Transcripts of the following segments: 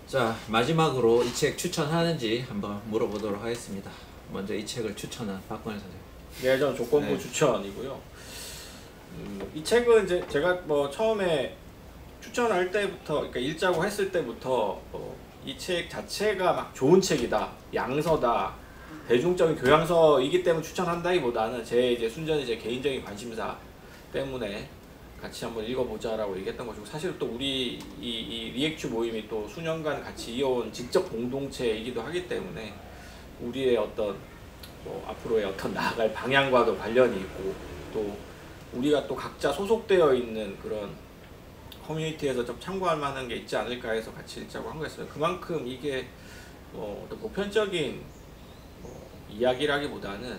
자, 마지막으로 이 책 추천하는지 한번 물어보도록 하겠습니다. 먼저 이 책을 추천한 박건일 선생님. 네, 전 조건부 네. 추천이고요. 이 책은 이제 제가 뭐 처음에 추천할 때부터, 그러니까 읽자고 했을 때부터 이 책 자체가 막 좋은 책이다, 양서다, 대중적인 교양서이기 때문에 추천한다기보다는 제 이제 순전히 제 개인적인 관심사 때문에 같이 한번 읽어보자라고 얘기했던 것이고, 사실 또 우리 이 리액추 모임이 또 수년간 같이 이어온 지적 공동체이기도 하기 때문에 우리의 어떤 뭐 앞으로의 어떤 나아갈 방향과도 관련이 있고, 또 우리가 또 각자 소속되어 있는 그런 커뮤니티에서 좀 참고할 만한 게 있지 않을까 해서 같이 읽자고 한 거였어요. 그만큼 이게 어떤 보편적인 이야기라기보다는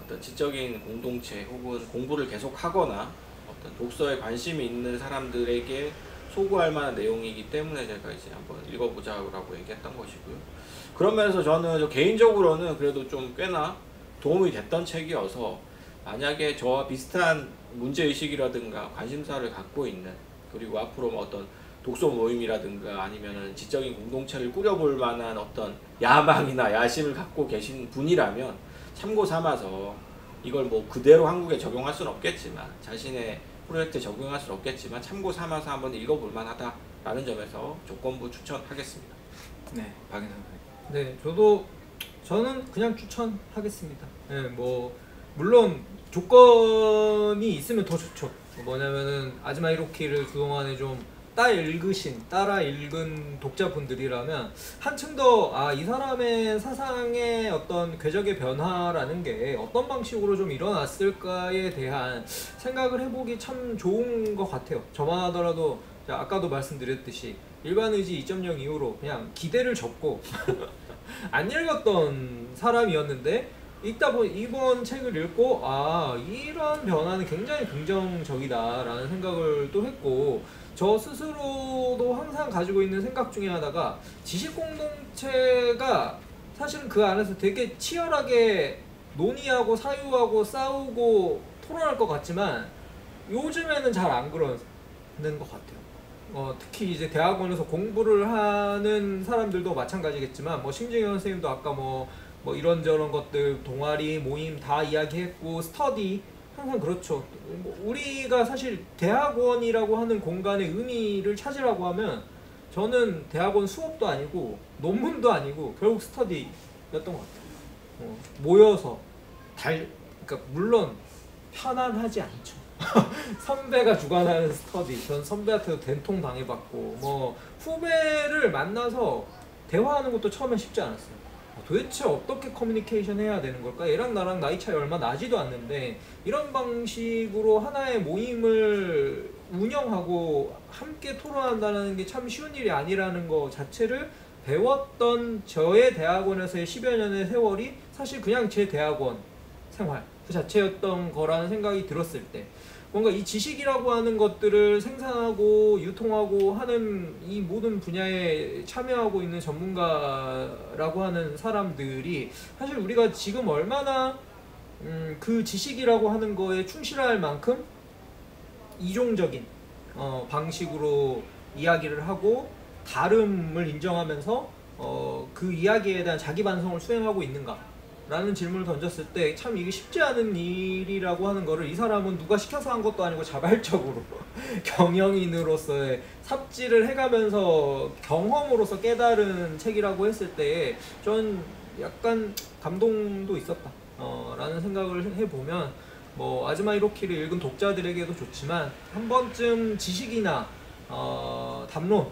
어떤 지적인 공동체 혹은 공부를 계속하거나 어떤 독서에 관심이 있는 사람들에게 소구할 만한 내용이기 때문에 제가 이제 한번 읽어보자고 얘기했던 것이고요. 그러면서 저는 개인적으로는 그래도 좀 꽤나 도움이 됐던 책이어서, 만약에 저와 비슷한 문제의식이라든가 관심사를 갖고 있는, 그리고 앞으로 어떤 독서 모임이라든가 아니면은 지적인 공동체를 꾸려볼 만한 어떤 야망이나 야심을 갖고 계신 분이라면 참고 삼아서, 이걸 뭐 그대로 한국에 적용할 수는 없겠지만, 자신의 프로젝트에 적용할 수는 없겠지만 참고 삼아서 한번 읽어볼 만하다라는 점에서 조건부 추천하겠습니다. 네, 박인 선생님. 네, 저는 그냥 추천하겠습니다. 네, 뭐 물론 조건이 있으면 더 좋죠. 뭐냐면은 아즈마 히로키를 그동안에 좀 따라 읽은 독자분들이라면 한층 더 이 사람의 사상의 어떤 궤적의 변화라는 게 어떤 방식으로 좀 일어났을까에 대한 생각을 해보기 참 좋은 것 같아요. 저만 하더라도 아까도 말씀드렸듯이 일반의지 2.0 이후로 그냥 기대를 접고 안 읽었던 사람이었는데, 읽다 보니 이번 책을 읽고 이런 변화는 굉장히 긍정적이다 라는 생각을 또 했고, 저 스스로도 항상 가지고 있는 생각 중에 하나가, 지식공동체가 사실은 그 안에서 되게 치열하게 논의하고 사유하고 싸우고 토론할 것 같지만 요즘에는 잘 안 그러는 것 같아요. 특히 이제 대학원에서 공부를 하는 사람들도 마찬가지겠지만, 뭐 심지현 선생님도 아까 뭐 이런저런 것들 동아리 모임 다 이야기했고, 스터디 항상 그렇죠. 우리가 사실 대학원이라고 하는 공간의 의미를 찾으라고 하면 저는 대학원 수업도 아니고 논문도 아니고 결국 스터디였던 것 같아요. 모여서 그러니까 물론 편안하지 않죠. 선배가 주관하는 스터디, 전 선배한테도 된통 당해봤고, 뭐 후배를 만나서 대화하는 것도 처음엔 쉽지 않았어요. 도대체 어떻게 커뮤니케이션 해야 되는 걸까? 얘랑 나랑 나이 차이 얼마 나지도 않는데 이런 방식으로 하나의 모임을 운영하고 함께 토론한다는 게 참 쉬운 일이 아니라는 거 자체를 배웠던 저의 대학원에서의 10여 년의 세월이 사실 그냥 제 대학원 생활 그 자체였던 거라는 생각이 들었을 때, 뭔가 이 지식이라고 하는 것들을 생산하고 유통하고 하는 이 모든 분야에 참여하고 있는 전문가라고 하는 사람들이 사실 우리가 지금 얼마나 그 지식이라고 하는 거에 충실할 만큼 이종적인 방식으로 이야기를 하고 다름을 인정하면서 그 이야기에 대한 자기 반성을 수행하고 있는가 라는 질문을 던졌을 때 참 이게 쉽지 않은 일이라고 하는 거를 이 사람은 누가 시켜서 한 것도 아니고 자발적으로 경영인으로서의 삽질을 해가면서 경험으로서 깨달은 책이라고 했을 때 전 약간 감동도 있었다 라는 생각을 해보면, 뭐 아즈마 히로키를 읽은 독자들에게도 좋지만 한 번쯤 지식이나 담론,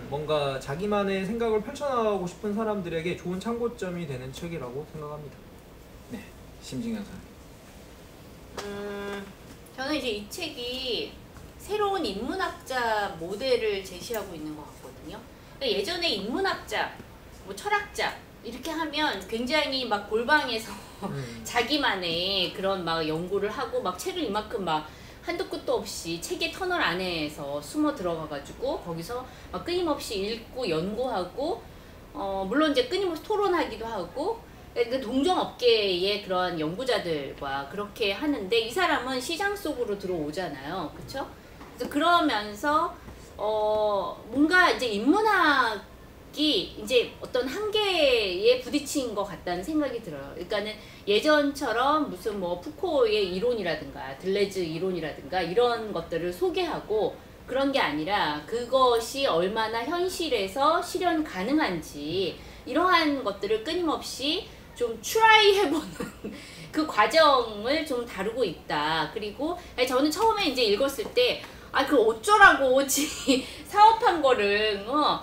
뭔가 자기만의 생각을 펼쳐나가고 싶은 사람들에게 좋은 참고점이 되는 책이라고 생각합니다. 네, 심진경 선생님. 저는 이제 이 책이 새로운 인문학자 모델을 제시하고 있는 것 같거든요. 그러니까 예전에 인문학자, 뭐 철학자 이렇게 하면 굉장히 막 골방에서 자기만의 그런 막 연구를 하고 막 책을 이만큼 막 한도 끝도 없이 책의 터널 안에서 숨어 들어가가지고 거기서 막 끊임없이 읽고 연구하고, 물론 이제 끊임없이 토론하기도 하고, 그 동종업계의 그런 연구자들과 그렇게 하는데, 이 사람은 시장 속으로 들어오잖아요, 그렇죠? 그래서 그러면서 뭔가 이제 인문학 책이 이제 어떤 한계에 부딪힌 것 같다는 생각이 들어요. 그러니까는 예전처럼 무슨 뭐 푸코의 이론이라든가 들레즈 이론이라든가 이런 것들을 소개하고 그런 게 아니라 그것이 얼마나 현실에서 실현 가능한지 이러한 것들을 끊임없이 좀 트라이 해보는 그 과정을 좀 다루고 있다. 그리고 저는 처음에 이제 읽었을 때 그 어쩌라고 사업한 거를 뭐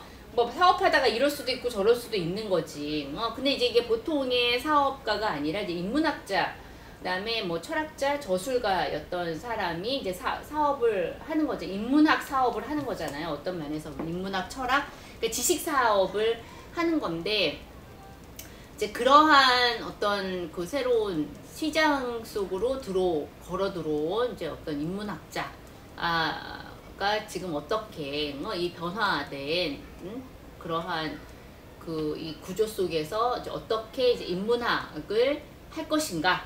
사업하다가 이럴 수도 있고 저럴 수도 있는 거지. 근데 이제 이게 보통의 사업가가 아니라 이제 인문학자, 그다음에 뭐 철학자, 저술가였던 사람이 이제 사업을 하는 거죠. 인문학 사업을 하는 거잖아요. 어떤 면에서 인문학, 철학, 그러니까 지식 사업을 하는 건데 이제 그러한 어떤 그 새로운 시장 속으로 걸어 들어온 이제 어떤 인문학자가 지금 어떻게 이 변화된 그러한 그 이 구조 속에서 이제 어떻게 이제 인문학을 할 것인가,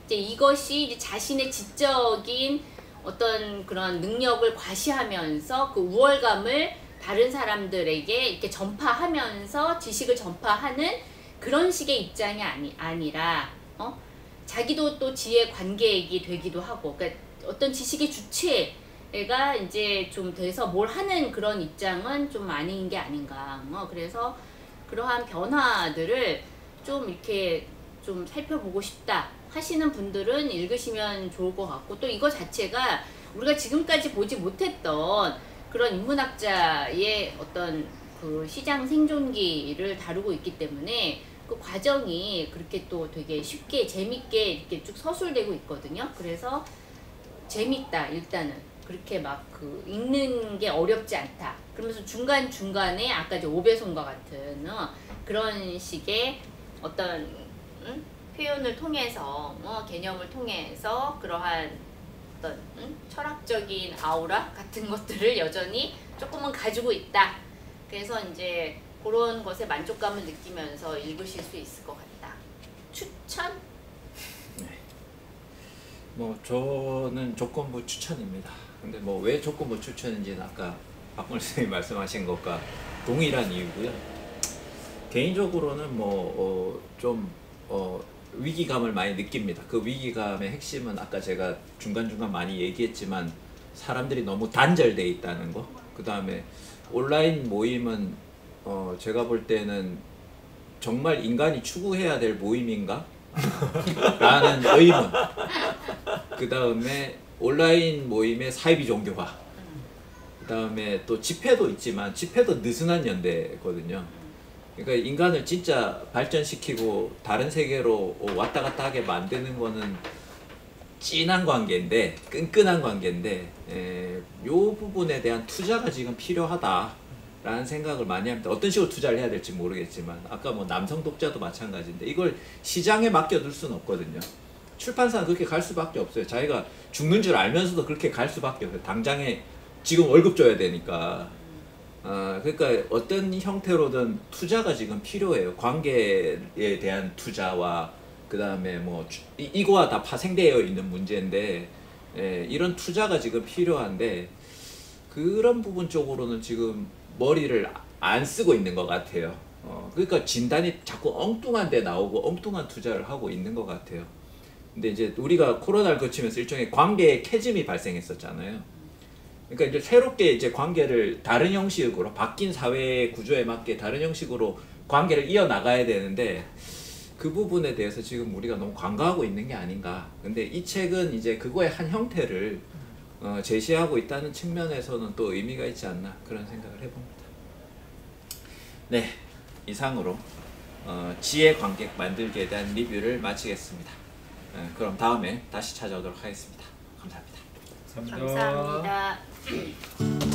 이제 이것이 이제 자신의 지적인 어떤 그런 능력을 과시하면서 그 우월감을 다른 사람들에게 이렇게 전파하면서 지식을 전파하는 그런 식의 입장이 아니라 자기도 또 지혜 관객이 되기도 하고, 그러니까 어떤 지식의 주체가 이제 좀 돼서 뭘 하는 그런 입장은 좀 아닌 게 아닌가. 그래서 그러한 변화들을 좀 이렇게 좀 살펴보고 싶다 하시는 분들은 읽으시면 좋을 것 같고, 또 이거 자체가 우리가 지금까지 보지 못했던 그런 인문학자의 어떤 그 시장 생존기를 다루고 있기 때문에 그 과정이 그렇게 또 되게 쉽게 재밌게 이렇게 쭉 서술되고 있거든요. 그래서 재밌다. 일단은 그렇게 막 그 읽는 게 어렵지 않다. 그러면서 중간중간에 아까 이제 오배송과 같은 그런 식의 어떤 표현을 통해서 개념을 통해서 그러한 어떤 철학적인 아우라 같은 것들을 여전히 조금은 가지고 있다. 그래서 이제 그런 것에 만족감을 느끼면서 읽으실 수 있을 것 같다. 추천? 네. 뭐 저는 조건부 추천입니다. 근데 뭐 왜 조건부 추천인지는 아까 박건일 선생님이 말씀하신 것과 동일한 이유고요. 개인적으로는 뭐 좀 위기감을 많이 느낍니다. 그 위기감의 핵심은 아까 제가 중간중간 많이 얘기했지만 사람들이 너무 단절돼 있다는 거. 그 다음에 온라인 모임은 제가 볼 때는 정말 인간이 추구해야 될 모임인가? 라는 의문. 그 다음에 온라인 모임의 사이비 종교화. 그 다음에 또 집회도 있지만 집회도 느슨한 연대거든요. 그러니까 인간을 진짜 발전시키고 다른 세계로 왔다 갔다 하게 만드는 거는 진한 관계인데, 끈끈한 관계인데, 요 부분에 대한 투자가 지금 필요하다라는 생각을 많이 합니다. 어떤 식으로 투자를 해야 될지 모르겠지만, 아까 뭐 남성 독자도 마찬가지인데 이걸 시장에 맡겨둘 수는 없거든요. 출판사는 그렇게 갈 수밖에 없어요. 자기가 죽는 줄 알면서도 그렇게 갈 수밖에 없어요. 당장에 지금 월급 줘야 되니까. 그러니까 어떤 형태로든 투자가 지금 필요해요. 관계에 대한 투자와 그 다음에 뭐 이거와 다 파생되어 있는 문제인데, 이런 투자가 지금 필요한데 그런 부분 쪽으로는 지금 머리를 안 쓰고 있는 것 같아요. 그러니까 진단이 자꾸 엉뚱한 데 나오고 엉뚱한 투자를 하고 있는 것 같아요. 근데 이제 우리가 코로나를 거치면서 일종의 관계의 캐즘이 발생했었잖아요. 그러니까 이제 새롭게 이제 관계를 다른 형식으로 바뀐 사회 구조에 맞게 다른 형식으로 관계를 이어나가야 되는데 그 부분에 대해서 지금 우리가 너무 관가하고 있는 게 아닌가. 근데 이 책은 이제 그거의 한 형태를 제시하고 있다는 측면에서는 또 의미가 있지 않나 그런 생각을 해봅니다. 네, 이상으로 지혜 관객 만들기에 대한 리뷰를 마치겠습니다. 그럼 다음에 다시 찾아오도록 하겠습니다. 감사합니다. 감사합니다. 감사합니다.